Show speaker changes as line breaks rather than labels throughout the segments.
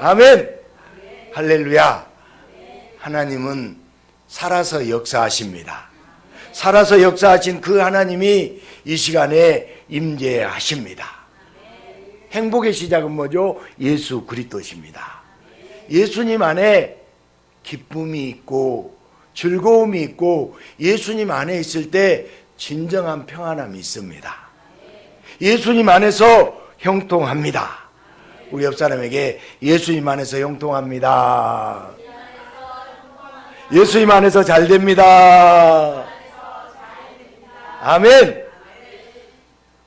아멘. 할렐루야. 하나님은 살아서 역사하십니다. 살아서 역사하신 그 하나님이 이 시간에 임재하십니다. 행복의 시작은 뭐죠? 예수 그리스도십니다. 예수님 안에 기쁨이 있고 즐거움이 있고 예수님 안에 있을 때 진정한 평안함이 있습니다. 예수님 안에서 형통합니다. 우리 옆 사람에게 예수님 안에서 형통합니다. 예수님 안에서 잘 됩니다. 아멘.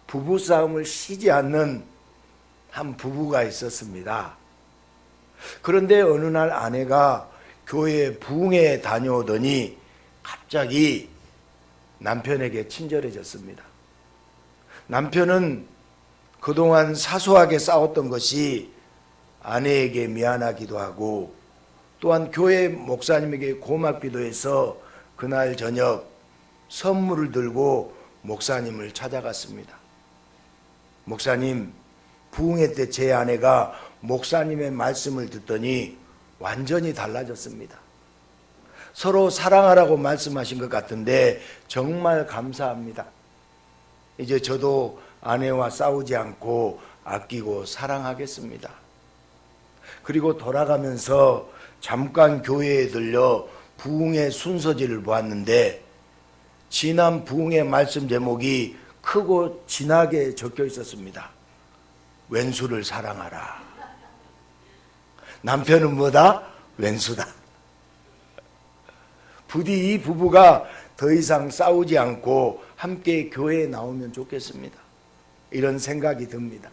부부싸움을 쉬지 않는 한 부부가 있었습니다. 그런데 어느 날 아내가 교회 부흥회에 다녀오더니 갑자기 남편에게 친절해졌습니다. 남편은 그동안 사소하게 싸웠던 것이 아내에게 미안하기도 하고 또한 교회 목사님에게 고맙기도 해서 그날 저녁 선물을 들고 목사님을 찾아갔습니다. 목사님, 부흥회 때 제 아내가 목사님의 말씀을 듣더니 완전히 달라졌습니다. 서로 사랑하라고 말씀하신 것 같은데 정말 감사합니다. 이제 저도 아내와 싸우지 않고 아끼고 사랑하겠습니다. 그리고 돌아가면서 잠깐 교회에 들려 부흥회 순서지를 보았는데 지난 부흥회 말씀 제목이 크고 진하게 적혀 있었습니다. 왼수를 사랑하라. 남편은 뭐다? 왼수다. 부디 이 부부가 더 이상 싸우지 않고 함께 교회에 나오면 좋겠습니다. 이런 생각이 듭니다.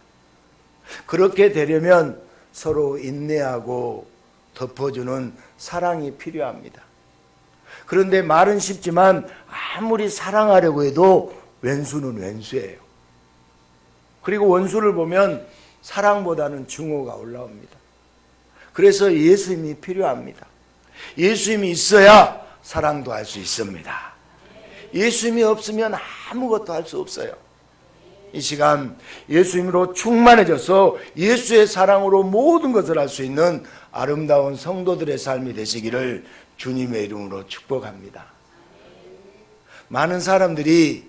그렇게 되려면 서로 인내하고 덮어주는 사랑이 필요합니다. 그런데 말은 쉽지만 아무리 사랑하려고 해도 왼수는 왼수예요. 그리고 원수를 보면 사랑보다는 증오가 올라옵니다. 그래서 예수님이 필요합니다. 예수님이 있어야 사랑도 할 수 있습니다. 예수님이 없으면 아무것도 할 수 없어요. 이 시간 예수님으로 충만해져서 예수의 사랑으로 모든 것을 할 수 있는 아름다운 성도들의 삶이 되시기를 주님의 이름으로 축복합니다. 많은 사람들이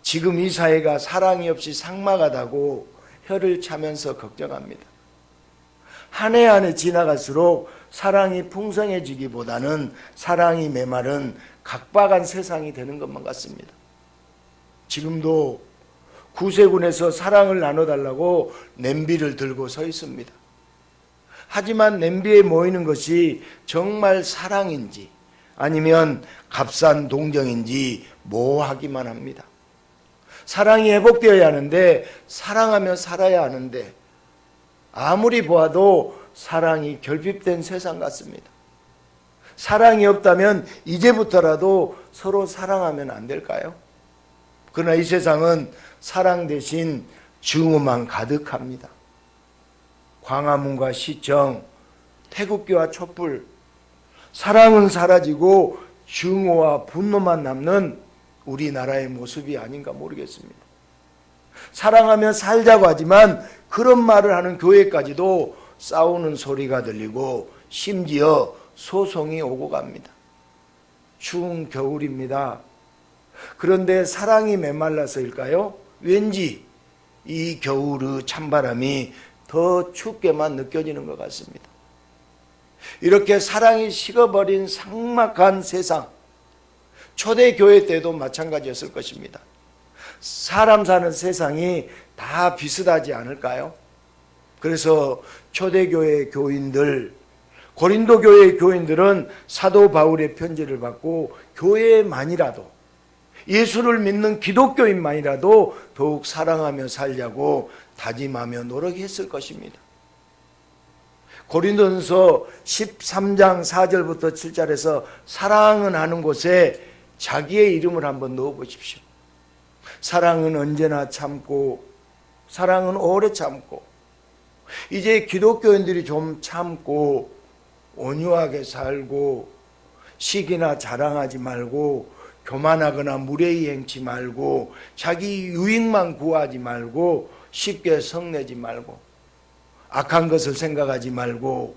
지금 이 사회가 사랑이 없이 삭막하다고 혀를 차면서 걱정합니다. 한 해 한 해 지나갈수록 사랑이 풍성해지기보다는 사랑이 메마른 각박한 세상이 되는 것만 같습니다. 지금도 구세군에서 사랑을 나눠달라고 냄비를 들고 서 있습니다. 하지만 냄비에 모이는 것이 정말 사랑인지 아니면 값싼 동정인지 모호하기만 합니다. 사랑이 회복되어야 하는데 사랑하며 살아야 하는데 아무리 보아도 사랑이 결핍된 세상 같습니다. 사랑이 없다면 이제부터라도 서로 사랑하면 안 될까요? 그러나 이 세상은 사랑 대신 증오만 가득합니다. 광화문과 시청, 태극기와 촛불, 사랑은 사라지고 증오와 분노만 남는 우리나라의 모습이 아닌가 모르겠습니다. 사랑하며 살자고 하지만 그런 말을 하는 교회까지도 싸우는 소리가 들리고 심지어 소송이 오고 갑니다. 추운 겨울입니다. 그런데 사랑이 메말라서일까요? 왠지 이 겨울의 찬바람이 더 춥게만 느껴지는 것 같습니다. 이렇게 사랑이 식어버린 삭막한 세상, 초대교회 때도 마찬가지였을 것입니다. 사람 사는 세상이 다 비슷하지 않을까요? 그래서 초대교회 교인들, 고린도 교회 교인들은 사도 바울의 편지를 받고 교회만이라도 예수를 믿는 기독교인만이라도 더욱 사랑하며 살자고 다짐하며 노력했을 것입니다. 고린도전서 13장 4절부터 7절에서 사랑은 하는 곳에 자기의 이름을 한번 넣어보십시오. 사랑은 언제나 참고 사랑은 오래 참고 이제 기독교인들이 좀 참고 온유하게 살고 시기나 자랑하지 말고 교만하거나 무례히 행치 말고 자기 유익만 구하지 말고 쉽게 성내지 말고 악한 것을 생각하지 말고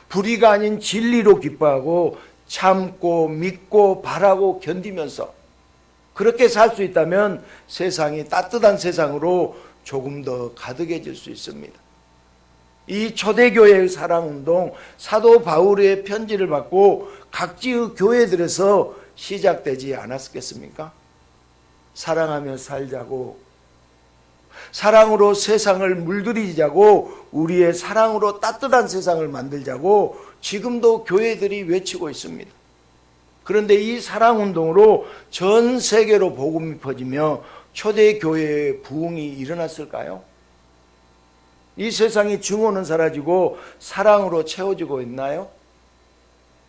불의가 아닌 진리로 기뻐하고 참고 믿고 바라고 견디면서 그렇게 살 수 있다면 세상이 따뜻한 세상으로 조금 더 가득해질 수 있습니다. 이 초대교회의 사랑운동, 사도 바울의 편지를 받고 각지의 교회들에서 시작되지 않았겠습니까? 사랑하며 살자고, 사랑으로 세상을 물들이자고, 우리의 사랑으로 따뜻한 세상을 만들자고 지금도 교회들이 외치고 있습니다. 그런데 이 사랑운동으로 전 세계로 복음이 퍼지며 초대교회의 부흥이 일어났을까요? 이 세상이 증오는 사라지고 사랑으로 채워지고 있나요?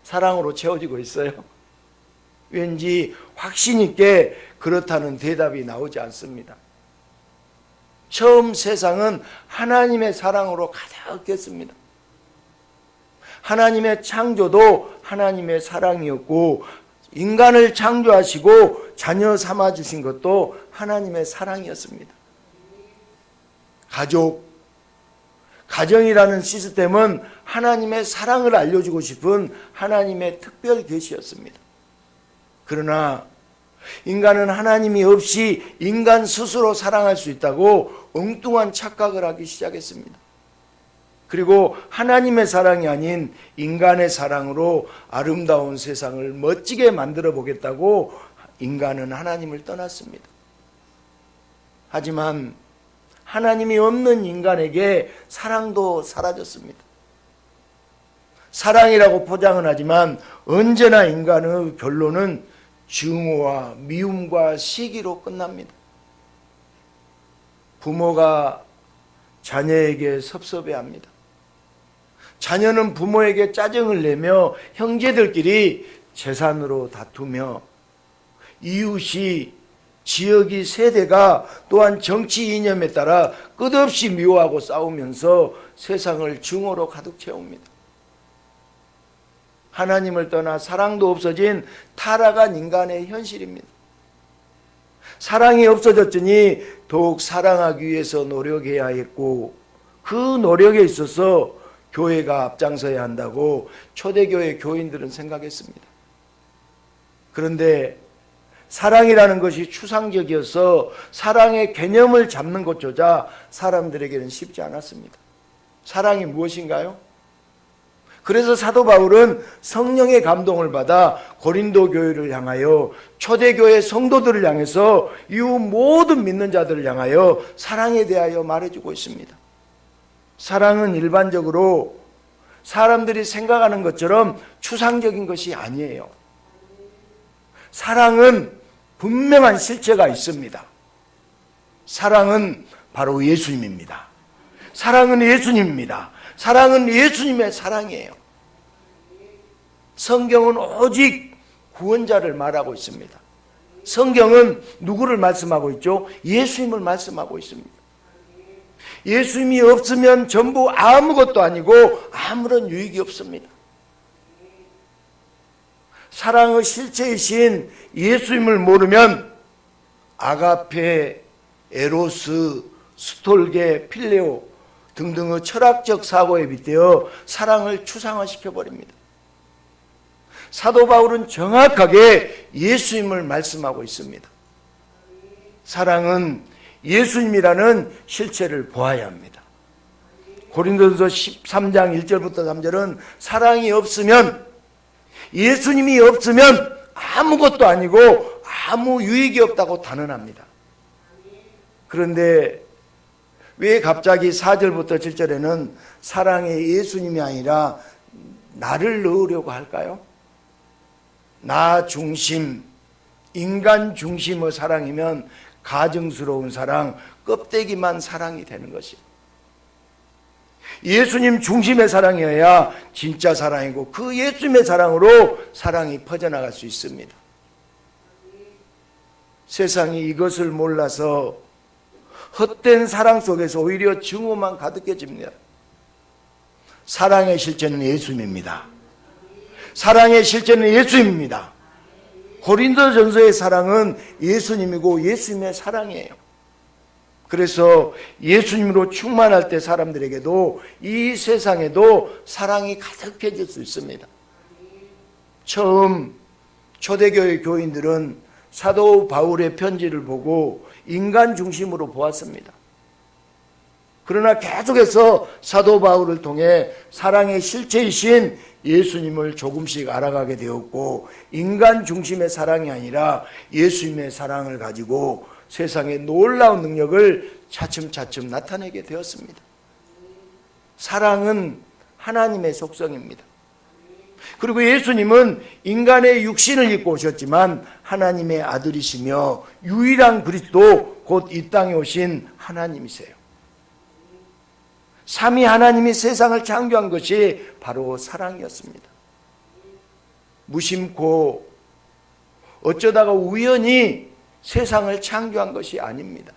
사랑으로 채워지고 있어요? 왠지 확신 있게 그렇다는 대답이 나오지 않습니다. 처음 세상은 하나님의 사랑으로 가득했습니다. 하나님의 창조도 하나님의 사랑이었고 인간을 창조하시고 자녀 삼아주신 것도 하나님의 사랑이었습니다. 가정이라는 시스템은 하나님의 사랑을 알려주고 싶은 하나님의 특별 계시였습니다. 그러나 인간은 하나님이 없이 인간 스스로 사랑할 수 있다고 엉뚱한 착각을 하기 시작했습니다. 그리고 하나님의 사랑이 아닌 인간의 사랑으로 아름다운 세상을 멋지게 만들어 보겠다고 인간은 하나님을 떠났습니다. 하지만 하나님이 없는 인간에게 사랑도 사라졌습니다. 사랑이라고 포장은 하지만 언제나 인간의 결론은 증오와 미움과 시기로 끝납니다. 부모가 자녀에게 섭섭해합니다. 자녀는 부모에게 짜증을 내며 형제들끼리 재산으로 다투며 이웃이 지역이 세대가 또한 정치 이념에 따라 끝없이 미워하고 싸우면서 세상을 증오로 가득 채웁니다. 하나님을 떠나 사랑도 없어진 타락한 인간의 현실입니다. 사랑이 없어졌으니 더욱 사랑하기 위해서 노력해야 했고 그 노력에 있어서 교회가 앞장서야 한다고 초대교회 교인들은 생각했습니다. 그런데 사랑이라는 것이 추상적이어서 사랑의 개념을 잡는 것조차 사람들에게는 쉽지 않았습니다. 사랑이 무엇인가요? 그래서 사도 바울은 성령의 감동을 받아 고린도 교회를 향하여 초대교회 성도들을 향해서 이후 모든 믿는 자들을 향하여 사랑에 대하여 말해주고 있습니다. 사랑은 일반적으로 사람들이 생각하는 것처럼 추상적인 것이 아니에요. 사랑은 분명한 실체가 있습니다. 사랑은 바로 예수님입니다. 사랑은 예수님입니다. 사랑은 예수님의 사랑이에요. 성경은 오직 구원자를 말하고 있습니다. 성경은 누구를 말씀하고 있죠? 예수님을 말씀하고 있습니다. 예수님이 없으면 전부 아무것도 아니고 아무런 유익이 없습니다. 사랑의 실체이신 예수님을 모르면 아가페, 에로스, 스톨게, 필레오 등등의 철학적 사고에 빗대어 사랑을 추상화시켜버립니다. 사도 바울은 정확하게 예수님을 말씀하고 있습니다. 사랑은 예수님이라는 실체를 보아야 합니다. 고린도전서 13장 1절부터 3절은 사랑이 없으면, 예수님이 없으면 아무것도 아니고 아무 유익이 없다고 단언합니다. 그런데 왜 갑자기 4절부터 7절에는 사랑에 예수님이 아니라 나를 넣으려고 할까요? 나 중심, 인간 중심의 사랑이면 가증스러운 사랑, 껍데기만 사랑이 되는 것이에요. 예수님 중심의 사랑이어야 진짜 사랑이고 그 예수님의 사랑으로 사랑이 퍼져나갈 수 있습니다. 세상이 이것을 몰라서 헛된 사랑 속에서 오히려 증오만 가득해집니다. 사랑의 실체는 예수님입니다. 사랑의 실체는 예수님입니다. 고린도전서의 사랑은 예수님이고 예수님의 사랑이에요. 그래서 예수님으로 충만할 때 사람들에게도 이 세상에도 사랑이 가득해질 수 있습니다. 처음 초대교회 교인들은 사도 바울의 편지를 보고 인간 중심으로 보았습니다. 그러나 계속해서 사도 바울을 통해 사랑의 실체이신 예수님을 조금씩 알아가게 되었고, 인간 중심의 사랑이 아니라 예수님의 사랑을 가지고 세상에 놀라운 능력을 차츰차츰 나타내게 되었습니다. 사랑은 하나님의 속성입니다. 그리고 예수님은 인간의 육신을 입고 오셨지만 하나님의 아들이시며 유일한 그리스도, 곧 이 땅에 오신 하나님이세요. 삼위 하나님이 세상을 창조한 것이 바로 사랑이었습니다. 무심코 어쩌다가 우연히 세상을 창조한 것이 아닙니다.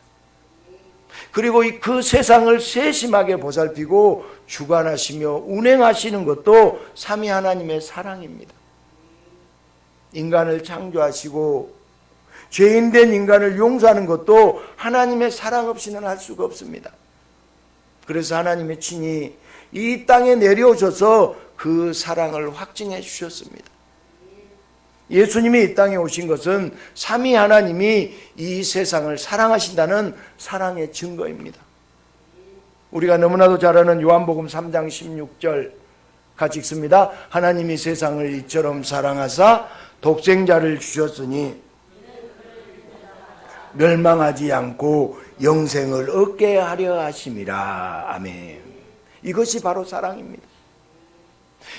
그리고 그 세상을 세심하게 보살피고 주관하시며 운행하시는 것도 삼위 하나님의 사랑입니다. 인간을 창조하시고 죄인된 인간을 용서하는 것도 하나님의 사랑 없이는 할 수가 없습니다. 그래서 하나님의 친히 이 땅에 내려오셔서 그 사랑을 확증해 주셨습니다. 예수님이 이 땅에 오신 것은 삼위 하나님이 이 세상을 사랑하신다는 사랑의 증거입니다. 우리가 너무나도 잘 아는 요한복음 3장 16절 같이 읽습니다. 하나님이 세상을 이처럼 사랑하사 독생자를 주셨으니 멸망하지 않고 영생을 얻게 하려 하심이라. 아멘. 이것이 바로 사랑입니다.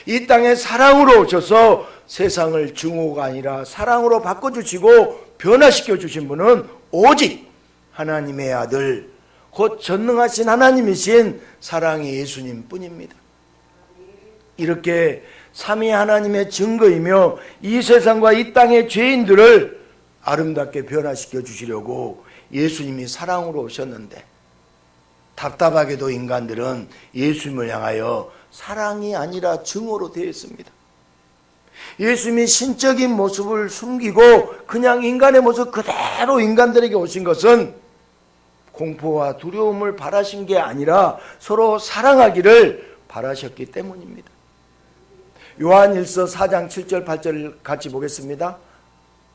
이 땅에 사랑으로 오셔서 세상을 증오가 아니라 사랑으로 바꿔주시고 변화시켜 주신 분은 오직 하나님의 아들, 곧 전능하신 하나님이신 사랑의 예수님 뿐입니다. 이렇게 삼위 하나님의 증거이며 이 세상과 이 땅의 죄인들을 아름답게 변화시켜 주시려고 예수님이 사랑으로 오셨는데, 답답하게도 인간들은 예수님을 향하여 사랑이 아니라 증오로 되어 있습니다. 예수님이 신적인 모습을 숨기고 그냥 인간의 모습 그대로 인간들에게 오신 것은 공포와 두려움을 바라신 게 아니라 서로 사랑하기를 바라셨기 때문입니다. 요한일서 4장 7절 8절 같이 보겠습니다.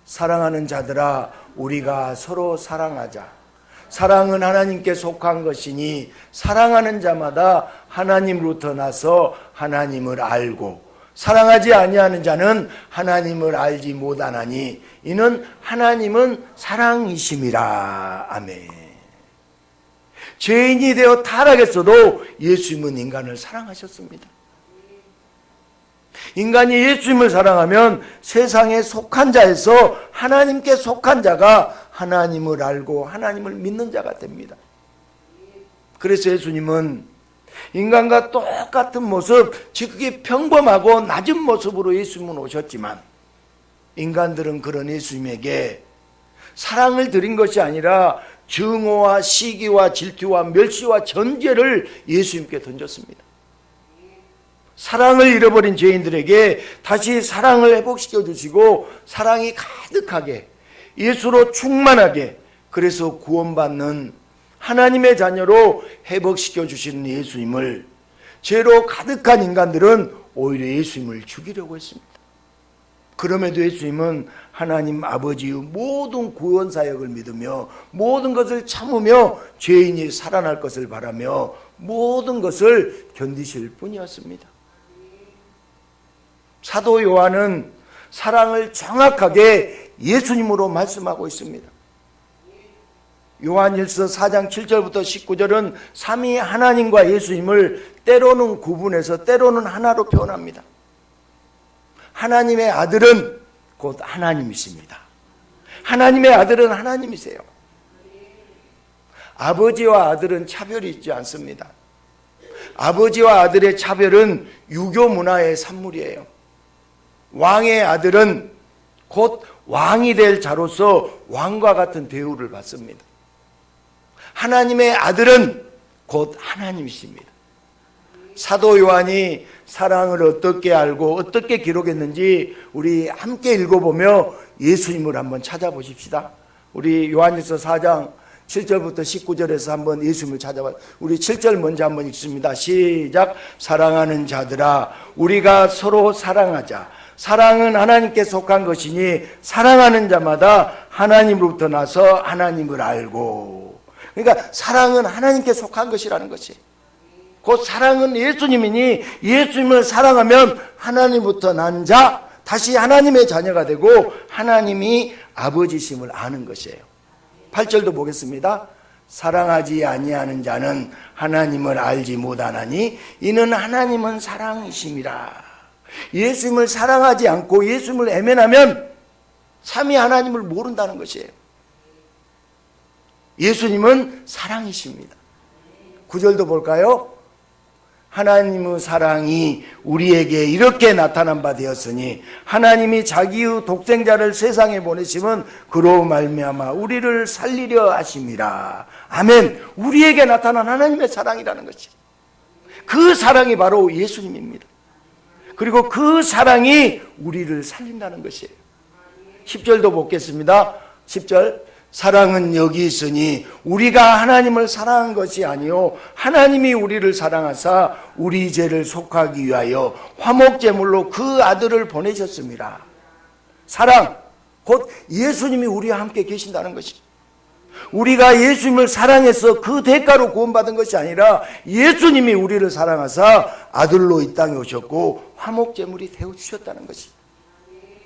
사랑하는 자들아, 우리가 서로 사랑하자. 사랑은 하나님께 속한 것이니 사랑하는 자마다 하나님으로부터 나서 하나님을 알고, 사랑하지 아니하는 자는 하나님을 알지 못하나니 이는 하나님은 사랑이심이라. 아멘. 죄인이 되어 타락했어도 예수님은 인간을 사랑하셨습니다. 인간이 예수님을 사랑하면 세상에 속한 자에서 하나님께 속한 자가 하나님을 알고 하나님을 믿는 자가 됩니다. 그래서 예수님은 인간과 똑같은 모습, 지극히 평범하고 낮은 모습으로 예수님은 오셨지만, 인간들은 그런 예수님에게 사랑을 드린 것이 아니라 증오와 시기와 질투와 멸시와 전제를 예수님께 던졌습니다. 사랑을 잃어버린 죄인들에게 다시 사랑을 회복시켜 주시고 사랑이 가득하게 예수로 충만하게, 그래서 구원받는 하나님의 자녀로 회복시켜 주시는 예수님을 죄로 가득한 인간들은 오히려 예수님을 죽이려고 했습니다. 그럼에도 예수님은 하나님 아버지의 모든 구원 사역을 믿으며 모든 것을 참으며 죄인이 살아날 것을 바라며 모든 것을 견디실 뿐이었습니다. 사도 요한은 사랑을 정확하게 예수님으로 말씀하고 있습니다. 요한일서 4장 7절부터 19절은 삼위 하나님과 예수님을 때로는 구분해서 때로는 하나로 표현합니다. 하나님의 아들은 곧 하나님이십니다. 하나님의 아들은 하나님이세요. 아버지와 아들은 차별이 있지 않습니다. 아버지와 아들의 차별은 유교 문화의 산물이에요. 왕의 아들은 곧 왕이 될 자로서 왕과 같은 대우를 받습니다. 하나님의 아들은 곧 하나님이십니다. 사도 요한이 사랑을 어떻게 알고 어떻게 기록했는지 우리 함께 읽어보며 예수님을 한번 찾아보십시다. 우리 요한일서 4장 7절부터 19절에서 한번 예수님을 찾아봐. 우리 7절 먼저 한번 읽습니다. 시작. 사랑하는 자들아, 우리가 서로 사랑하자. 사랑은 하나님께 속한 것이니 사랑하는 자마다 하나님으로부터 나서 하나님을 알고. 그러니까 사랑은 하나님께 속한 것이라는 것이. 곧 사랑은 예수님이니 예수님을 사랑하면 하나님부터 난 자, 다시 하나님의 자녀가 되고 하나님이 아버지심을 아는 것이에요. 8절도 보겠습니다. 사랑하지 아니하는 자는 하나님을 알지 못하나니 이는 하나님은 사랑이심이라. 예수님을 사랑하지 않고 예수님을 애면하면 삼위 하나님을 모른다는 것이에요. 예수님은 사랑이십니다. 9절도 볼까요? 하나님의 사랑이 우리에게 이렇게 나타난 바 되었으니 하나님이 자기의 독생자를 세상에 보내심은 그로 말미암아 우리를 살리려 하심이라. 아멘. 우리에게 나타난 하나님의 사랑이라는 것이, 그 사랑이 바로 예수님입니다. 그리고 그 사랑이 우리를 살린다는 것이에요. 10절도 보겠습니다. 10절. 사랑은 여기 있으니 우리가 하나님을 사랑한 것이 아니요 하나님이 우리를 사랑하사 우리 죄를 속하기 위하여 화목제물로 그 아들을 보내셨습니다. 사랑, 곧 예수님이 우리와 함께 계신다는 것이, 우리가 예수님을 사랑해서 그 대가로 구원받은 것이 아니라 예수님이 우리를 사랑하사 아들로 이 땅에 오셨고 화목제물이 되어주셨다는 것이.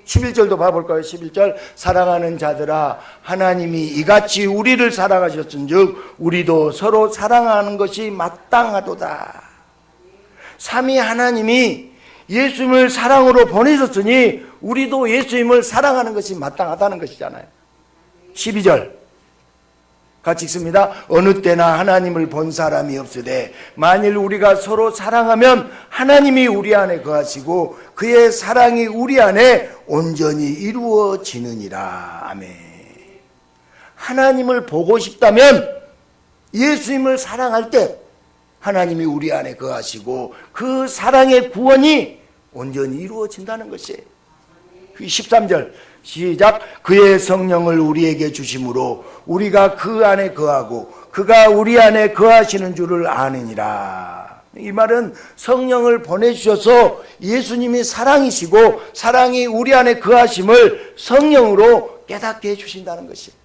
11절도 봐볼까요? 11절. 사랑하는 자들아, 하나님이 이같이 우리를 사랑하셨은즉 우리도 서로 사랑하는 것이 마땅하도다. 삼위 하나님이 예수님을 사랑으로 보내셨으니 우리도 예수님을 사랑하는 것이 마땅하다는 것이잖아요. 12절 같이 읽습니다. 어느 때나 하나님을 본 사람이 없으되 만일 우리가 서로 사랑하면 하나님이 우리 안에 거하시고 그의 사랑이 우리 안에 온전히 이루어지느니라. 아멘. 하나님을 보고 싶다면 예수님을 사랑할 때 하나님이 우리 안에 거하시고 그 사랑의 구원이 온전히 이루어진다는 것이에요. 13절 시작. 그의 성령을 우리에게 주심으로 우리가 그 안에 거하고 그가 우리 안에 거하시는 줄을 아느니라. 이 말은 성령을 보내주셔서 예수님이 사랑이시고 사랑이 우리 안에 거하심을 성령으로 깨닫게 해주신다는 것이에요.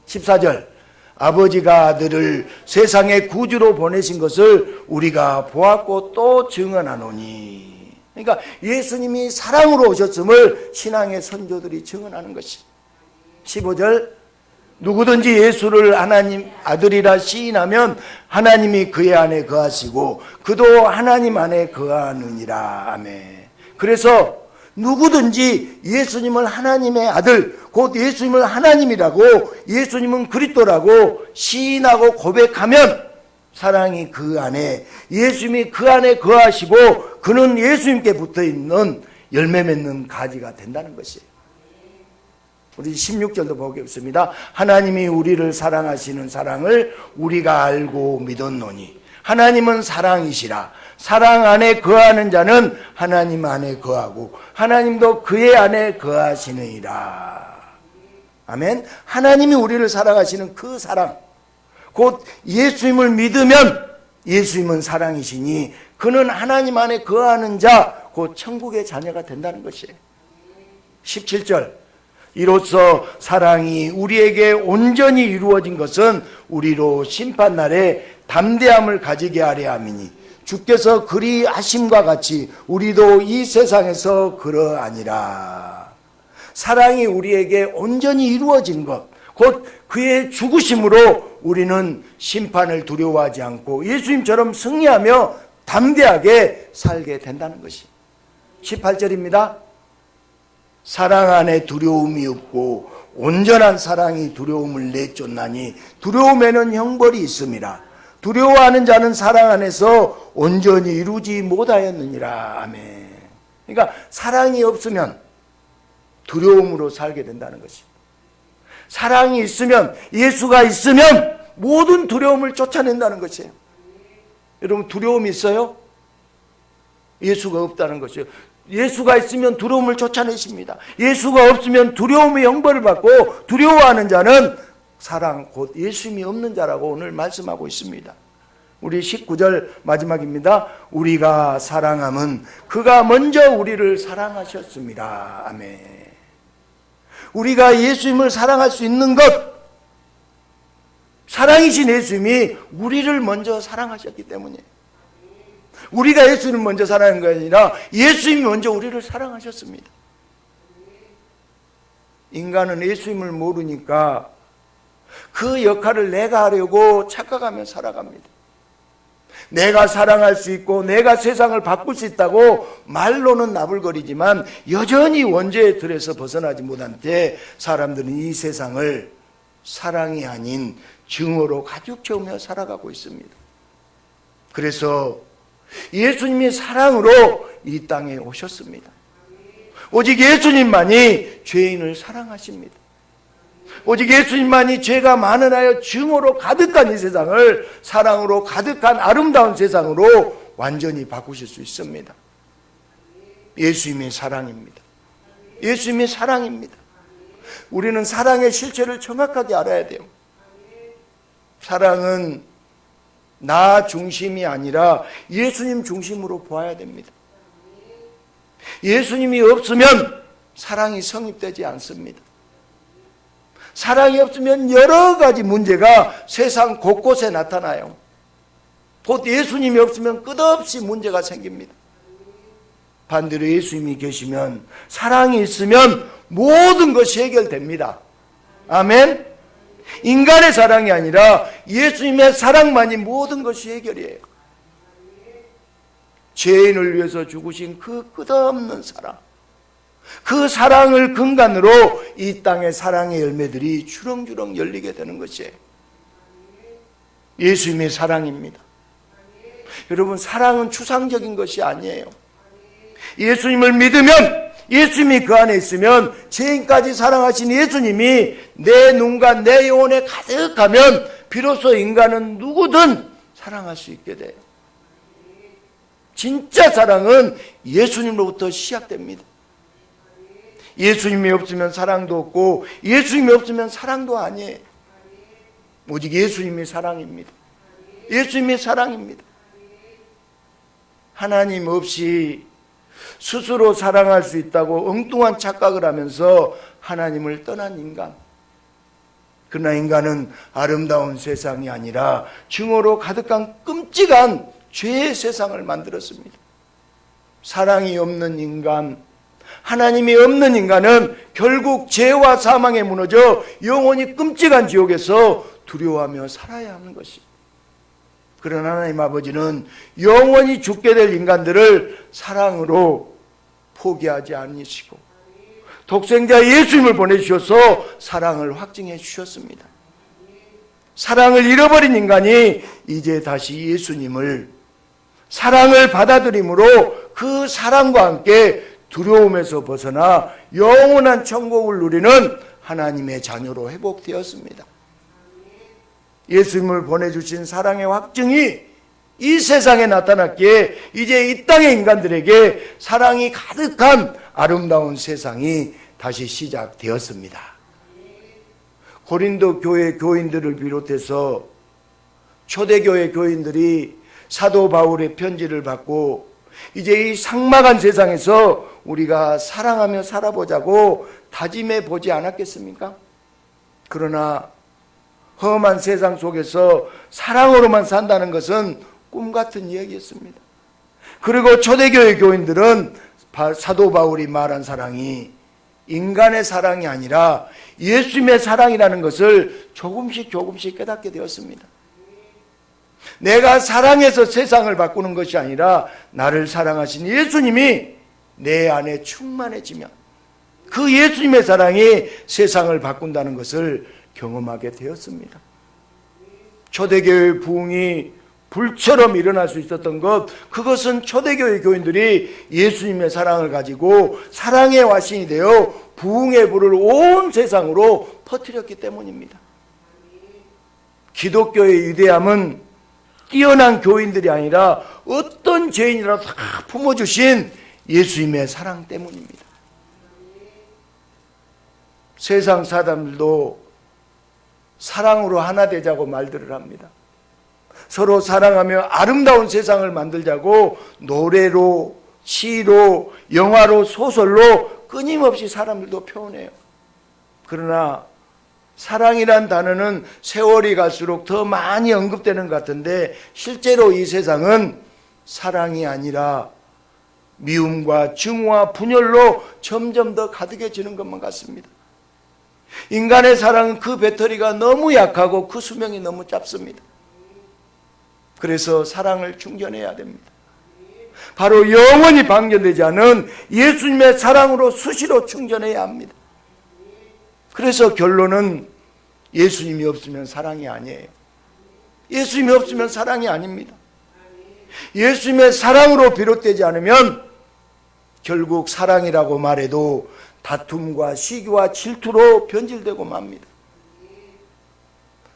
14절 아버지가 아들을 세상의 구주로 보내신 것을 우리가 보았고 또 증언하노니. 그러니까 예수님이 사랑으로 오셨음을 신앙의 선조들이 증언하는 것이. 15절 누구든지 예수를 하나님 아들이라 시인하면 하나님이 그의 안에 거하시고 그도 하나님 안에 거하느니라. 아멘. 그래서 누구든지 예수님을 하나님의 아들, 곧 예수님을 하나님이라고, 예수님은 그리스도라고 시인하고 고백하면 사랑이 그 안에, 예수님이 그 안에 거하시고 그는 예수님께 붙어있는 열매 맺는 가지가 된다는 것이에요. 우리 16절도 보겠습니다. 하나님이 우리를 사랑하시는 사랑을 우리가 알고 믿었노니 하나님은 사랑이시라. 사랑 안에 거하는 자는 하나님 안에 거하고 하나님도 그의 안에 거하시느니라. 아멘. 하나님이 우리를 사랑하시는 그 사랑, 곧 예수님을 믿으면 예수님은 사랑이시니 그는 하나님 안에 거하는 자, 곧 천국의 자녀가 된다는 것이에요. 17절 이로써 사랑이 우리에게 온전히 이루어진 것은 우리로 심판날에 담대함을 가지게 하려 함이니 주께서 그리 하심과 같이 우리도 이 세상에서 그러하니라. 사랑이 우리에게 온전히 이루어진 것, 곧 그의 죽으심으로 우리는 심판을 두려워하지 않고 예수님처럼 승리하며 담대하게 살게 된다는 것이. 18절입니다. 사랑 안에 두려움이 없고 온전한 사랑이 두려움을 내쫓나니 두려움에는 형벌이 있음이라. 두려워하는 자는 사랑 안에서 온전히 이루지 못하였느니라. 아멘. 그러니까 사랑이 없으면 두려움으로 살게 된다는 것입니다. 사랑이 있으면, 예수가 있으면 모든 두려움을 쫓아낸다는 것이에요. 여러분 두려움이 있어요? 예수가 없다는 것이에요. 예수가 있으면 두려움을 쫓아내십니다. 예수가 없으면 두려움의 형벌을 받고 두려워하는 자는 사랑 곧 예수님이 없는 자라고 오늘 말씀하고 있습니다. 우리 19절 마지막입니다. 우리가 사랑함은 그가 먼저 우리를 사랑하셨습니다. 아멘. 우리가 예수님을 사랑할 수 있는 것, 사랑이신 예수님이 우리를 먼저 사랑하셨기 때문이에요. 우리가 예수님을 먼저 사랑한 것이 아니라 예수님이 먼저 우리를 사랑하셨습니다. 인간은 예수님을 모르니까 그 역할을 내가 하려고 착각하며 살아갑니다. 내가 사랑할 수 있고 내가 세상을 바꿀 수 있다고 말로는 나불거리지만 여전히 원죄의 틀에서 벗어나지 못한 채 사람들은 이 세상을 사랑이 아닌 증오로 가득 채우며 살아가고 있습니다. 그래서 예수님이 사랑으로 이 땅에 오셨습니다. 오직 예수님만이 죄인을 사랑하십니다. 오직 예수님만이 죄가 많으나여 증오로 가득한 이 세상을 사랑으로 가득한 아름다운 세상으로 완전히 바꾸실 수 있습니다. 예수님이 사랑입니다. 예수님이 사랑입니다. 우리는 사랑의 실체를 정확하게 알아야 돼요. 사랑은 나 중심이 아니라 예수님 중심으로 보아야 됩니다. 예수님이 없으면 사랑이 성립되지 않습니다. 사랑이 없으면 여러 가지 문제가 세상 곳곳에 나타나요. 곧 예수님이 없으면 끝없이 문제가 생깁니다. 반대로 예수님이 계시면, 사랑이 있으면 모든 것이 해결됩니다. 아멘. 인간의 사랑이 아니라 예수님의 사랑만이 모든 것이 해결이에요. 죄인을 위해서 죽으신 그 끝없는 사랑, 그 사랑을 근간으로 이 땅의 사랑의 열매들이 주렁주렁 열리게 되는 것이에요. 예수님의 사랑입니다. 여러분, 사랑은 추상적인 것이 아니에요. 예수님을 믿으면, 예수님이 그 안에 있으면, 죄인까지 사랑하신 예수님이 내 눈과 내 영혼에 가득하면 비로소 인간은 누구든 사랑할 수 있게 돼요. 진짜 사랑은 예수님으로부터 시작됩니다. 예수님이 없으면 사랑도 없고 예수님이 없으면 사랑도 아니에요. 오직 예수님이 사랑입니다. 예수님이 사랑입니다. 하나님 없이 스스로 사랑할 수 있다고 엉뚱한 착각을 하면서 하나님을 떠난 인간. 그러나 인간은 아름다운 세상이 아니라 증오로 가득한 끔찍한 죄의 세상을 만들었습니다. 사랑이 없는 인간, 하나님이 없는 인간은 결국 죄와 사망에 무너져 영원히 끔찍한 지옥에서 두려워하며 살아야 하는 것입니다. 그러나 하나님 아버지는 영원히 죽게 될 인간들을 사랑으로 포기하지 않으시고 독생자 예수님을 보내주셔서 사랑을 확증해 주셨습니다. 사랑을 잃어버린 인간이 이제 다시 예수님을, 사랑을 받아들임으로 그 사랑과 함께 두려움에서 벗어나 영원한 천국을 누리는 하나님의 자녀로 회복되었습니다. 예수님을 보내주신 사랑의 확증이 이 세상에 나타났기에 이제 이 땅의 인간들에게 사랑이 가득한 아름다운 세상이 다시 시작되었습니다. 고린도 교회 교인들을 비롯해서 초대교회 교인들이 사도 바울의 편지를 받고 이제 이 삭막한 세상에서 우리가 사랑하며 살아보자고 다짐해 보지 않았겠습니까? 그러나 험한 세상 속에서 사랑으로만 산다는 것은 꿈같은 이야기였습니다. 그리고 초대교회 교인들은 사도 바울이 말한 사랑이 인간의 사랑이 아니라 예수님의 사랑이라는 것을 조금씩 깨닫게 되었습니다. 내가 사랑해서 세상을 바꾸는 것이 아니라 나를 사랑하신 예수님이 내 안에 충만해지면 그 예수님의 사랑이 세상을 바꾼다는 것을 경험하게 되었습니다. 초대교회의 부흥이 불처럼 일어날 수 있었던 것, 그것은 초대교회 교인들이 예수님의 사랑을 가지고 사랑의 화신이 되어 부흥의 불을 온 세상으로 퍼뜨렸기 때문입니다. 기독교의 위대함은 뛰어난 교인들이 아니라 어떤 죄인이라도 다 품어주신 예수님의 사랑 때문입니다. 세상 사람들도 사랑으로 하나 되자고 말들을 합니다. 서로 사랑하며 아름다운 세상을 만들자고 노래로, 시로, 영화로, 소설로 끊임없이 사람들도 표현해요. 그러나 사랑이란 단어는 세월이 갈수록 더 많이 언급되는 것 같은데 실제로 이 세상은 사랑이 아니라 미움과 증오와 분열로 점점 더 가득해지는 것만 같습니다. 인간의 사랑은 그 배터리가 너무 약하고 그 수명이 너무 짧습니다. 그래서 사랑을 충전해야 됩니다. 바로 영원히 방전되지 않은 예수님의 사랑으로 수시로 충전해야 합니다. 그래서 결론은 예수님이 없으면 사랑이 아니에요. 예수님이 없으면 사랑이 아닙니다. 예수님의 사랑으로 비롯되지 않으면 결국 사랑이라고 말해도 다툼과 시기와 질투로 변질되고 맙니다.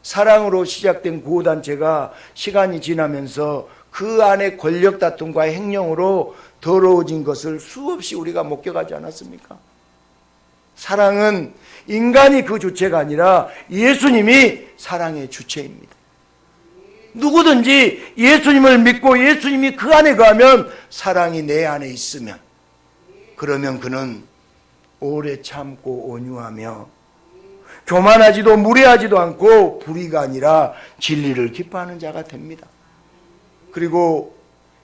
사랑으로 시작된 구호단체가 시간이 지나면서 그 안에 권력 다툼과 행령으로 더러워진 것을 수없이 우리가 목격하지 않았습니까? 사랑은 인간이 그 주체가 아니라 예수님이 사랑의 주체입니다. 누구든지 예수님을 믿고 예수님이 그 안에 거하면 사랑이 내 안에 있으면 그러면 그는 오래 참고 온유하며 교만하지도 무례하지도 않고 불의가 아니라 진리를 기뻐하는 자가 됩니다. 그리고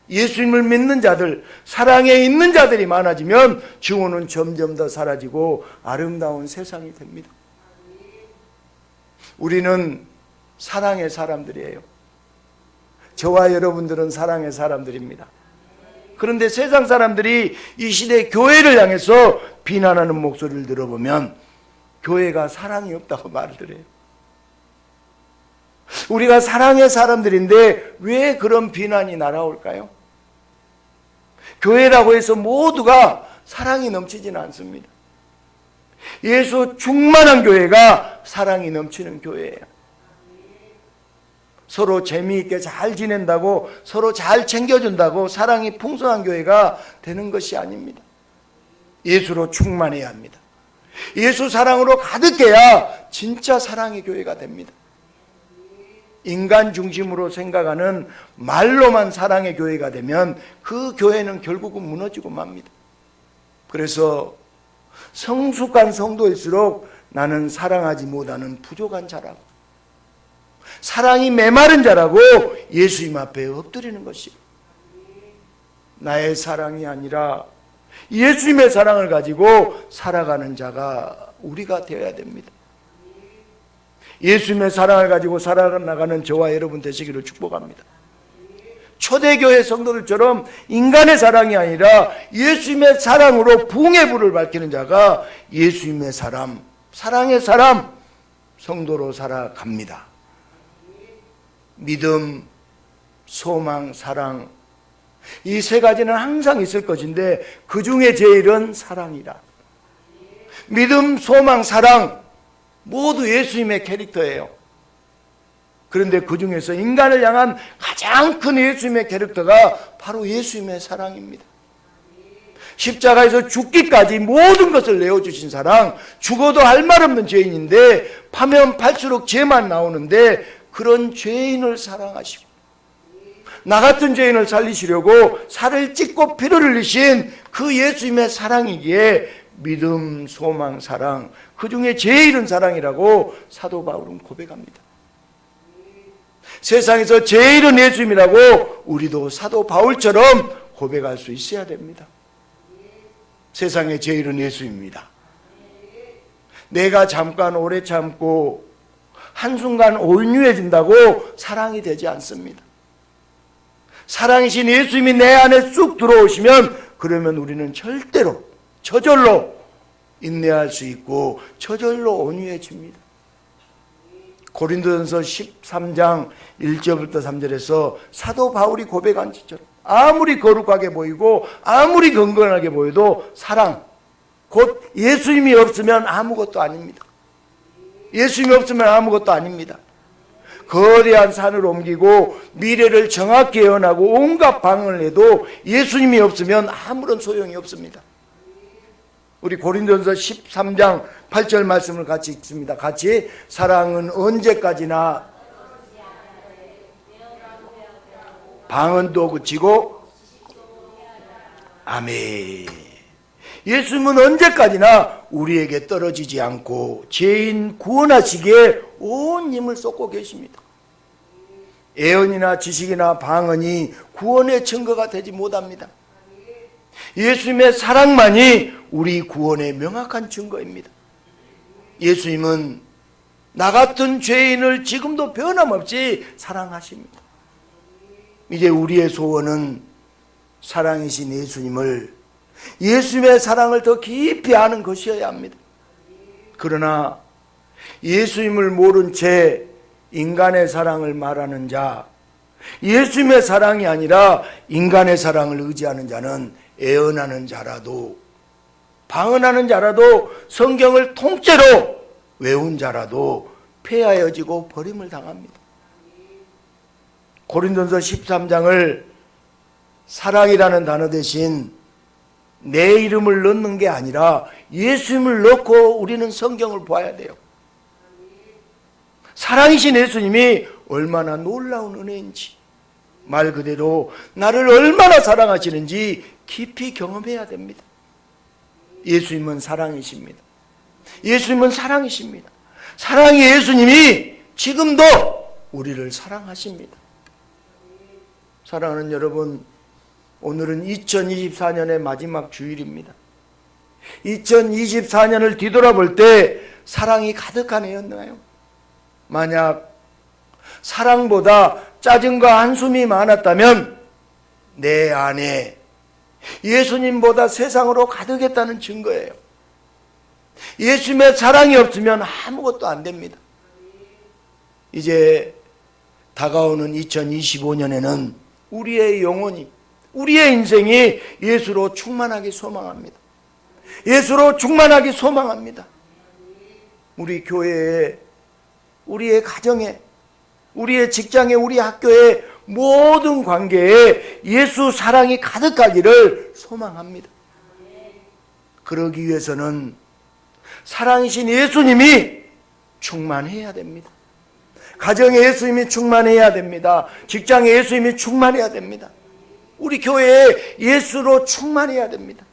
예수님을 믿는 자들, 사랑에 있는 자들이 많아지면 증오는 점점 더 사라지고 아름다운 세상이 됩니다. 우리는 사랑의 사람들이에요. 저와 여러분들은 사랑의 사람들입니다. 그런데 세상 사람들이 이 시대 교회를 향해서 비난하는 목소리를 들어보면 교회가 사랑이 없다고 말을 해요. 우리가 사랑의 사람들인데 왜 그런 비난이 날아올까요? 교회라고 해서 모두가 사랑이 넘치지는 않습니다. 예수 충만한 교회가 사랑이 넘치는 교회예요. 서로 재미있게 잘 지낸다고 서로 잘 챙겨준다고 사랑이 풍성한 교회가 되는 것이 아닙니다. 예수로 충만해야 합니다. 예수 사랑으로 가득해야 진짜 사랑의 교회가 됩니다. 인간 중심으로 생각하는 말로만 사랑의 교회가 되면 그 교회는 결국은 무너지고 맙니다. 그래서 성숙한 성도일수록 나는 사랑하지 못하는 부족한 자라고, 사랑이 메마른 자라고 예수님 앞에 엎드리는 것이요. 나의 사랑이 아니라 예수님의 사랑을 가지고 살아가는 자가 우리가 되어야 됩니다. 예수님의 사랑을 가지고 살아나가는 저와 여러분 되시기를 축복합니다. 초대교회 성도들처럼 인간의 사랑이 아니라 예수님의 사랑으로 부흥의 불을 밝히는 자가 예수님의 사람, 사랑의 사람, 성도로 살아갑니다. 믿음, 소망, 사랑, 이 세 가지는 항상 있을 것인데 그 중에 제일은 사랑이다. 믿음, 소망, 사랑 모두 예수님의 캐릭터예요. 그런데 그 중에서 인간을 향한 가장 큰 예수님의 캐릭터가 바로 예수님의 사랑입니다. 십자가에서 죽기까지 모든 것을 내어주신 사랑, 죽어도 할 말 없는 죄인인데 파면 팔수록 죄만 나오는데 그런 죄인을 사랑하시고 나 같은 죄인을 살리시려고 살을 찢고 피를 흘리신 그 예수님의 사랑이기에 믿음, 소망, 사랑, 그 중에 제일은 사랑이라고 사도 바울은 고백합니다. 세상에서 제일은 예수님이라고 우리도 사도 바울처럼 고백할 수 있어야 됩니다. 세상의 제일은 예수입니다. 내가 잠깐 오래 참고 한순간 온유해진다고 사랑이 되지 않습니다. 사랑이신 예수님이 내 안에 쑥 들어오시면 그러면 우리는 절대로 저절로 인내할 수 있고 저절로 온유해집니다. 고린도전서 13장 1절부터 3절에서 사도 바울이 고백한 것처럼 아무리 거룩하게 보이고 아무리 건강하게 보여도 사랑, 곧 예수님이 없으면 아무것도 아닙니다. 예수님이 없으면 아무것도 아닙니다. 거대한 산을 옮기고 미래를 정확히 예언하고 온갖 방언을 해도 예수님이 없으면 아무런 소용이 없습니다. 우리 고린도전서 13장 8절 말씀을 같이 읽습니다. 같이. 사랑은 언제까지나 방언도 그치고. 아멘. 예수님은 언제까지나 우리에게 떨어지지 않고 죄인 구원하시기에 온 힘을 쏟고 계십니다. 예언이나 지식이나 방언이 구원의 증거가 되지 못합니다. 예수님의 사랑만이 우리 구원의 명확한 증거입니다. 예수님은 나 같은 죄인을 지금도 변함없이 사랑하십니다. 이제 우리의 소원은 사랑이신 예수님을, 예수님의 사랑을 더 깊이 아는 것이어야 합니다. 그러나 예수님을 모른 채 인간의 사랑을 말하는 자, 예수님의 사랑이 아니라 인간의 사랑을 의지하는 자는 애언하는 자라도, 방언하는 자라도, 성경을 통째로 외운 자라도 폐하여지고 버림을 당합니다. 고린도전서 13장을 사랑이라는 단어 대신 내 이름을 넣는 게 아니라 예수님을 넣고 우리는 성경을 봐야 돼요. 사랑이신 예수님이 얼마나 놀라운 은혜인지, 말 그대로 나를 얼마나 사랑하시는지 깊이 경험해야 됩니다. 예수님은 사랑이십니다. 예수님은 사랑이십니다. 사랑의 예수님이 지금도 우리를 사랑하십니다. 사랑하는 여러분, 오늘은 2024년의 마지막 주일입니다. 2024년을 뒤돌아볼 때 사랑이 가득한 해였나요? 만약 사랑보다 짜증과 한숨이 많았다면 내 안에 예수님보다 세상으로 가득했다는 증거예요. 예수님의 사랑이 없으면 아무것도 안 됩니다. 이제 다가오는 2025년에는 우리의 영혼이, 우리의 인생이 예수로 충만하기 소망합니다. 예수로 충만하기 소망합니다. 우리 교회에, 우리의 가정에, 우리의 직장에, 우리 학교에, 모든 관계에 예수 사랑이 가득하기를 소망합니다. 그러기 위해서는 사랑이신 예수님이 충만해야 됩니다. 가정에 예수님이 충만해야 됩니다. 직장에 예수님이 충만해야 됩니다. 우리 교회에 예수로 충만해야 됩니다.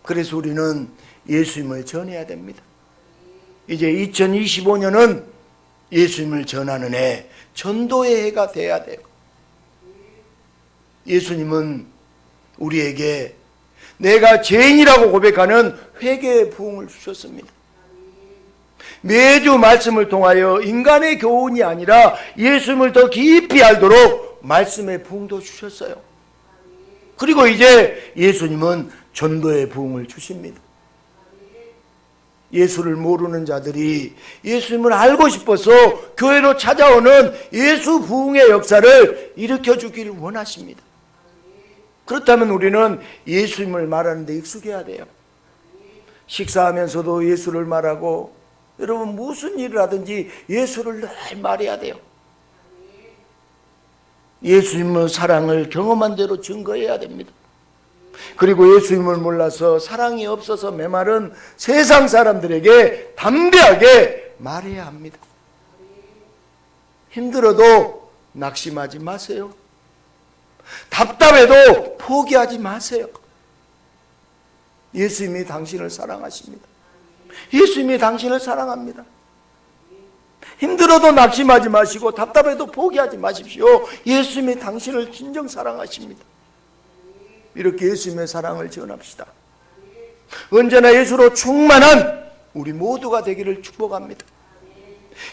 그래서 우리는 예수님을 전해야 됩니다. 이제 2025년은 예수님을 전하는 해, 전도의 해가 돼야 돼요. 예수님은 우리에게 내가 죄인이라고 고백하는 회개의 부흥을 주셨습니다. 매주 말씀을 통하여 인간의 교훈이 아니라 예수님을 더 깊이 알도록 말씀의 부흥도 주셨어요. 그리고 이제 예수님은 전도의 부흥을 주십니다. 예수를 모르는 자들이 예수님을 알고 싶어서 교회로 찾아오는 예수 부흥의 역사를 일으켜주기를 원하십니다. 그렇다면 우리는 예수님을 말하는 데 익숙해야 돼요. 식사하면서도 예수를 말하고, 여러분 무슨 일을 하든지 예수를 늘 말해야 돼요. 예수님의 사랑을 경험한 대로 증거해야 됩니다. 그리고 예수님을 몰라서 사랑이 없어서 메마른 세상 사람들에게 담대하게 말해야 합니다. 힘들어도 낙심하지 마세요. 답답해도 포기하지 마세요. 예수님이 당신을 사랑하십니다. 예수님이 당신을 사랑합니다. 힘들어도 낙심하지 마시고 답답해도 포기하지 마십시오. 예수님이 당신을 진정 사랑하십니다. 이렇게 예수님의 사랑을 전합시다. 언제나 예수로 충만한 우리 모두가 되기를 축복합니다.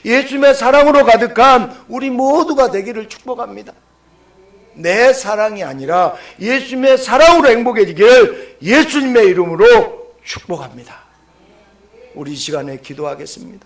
예수님의 사랑으로 가득한 우리 모두가 되기를 축복합니다. 내 사랑이 아니라 예수님의 사랑으로 행복해지기를 예수님의 이름으로 축복합니다. 우리 이 시간에 기도하겠습니다.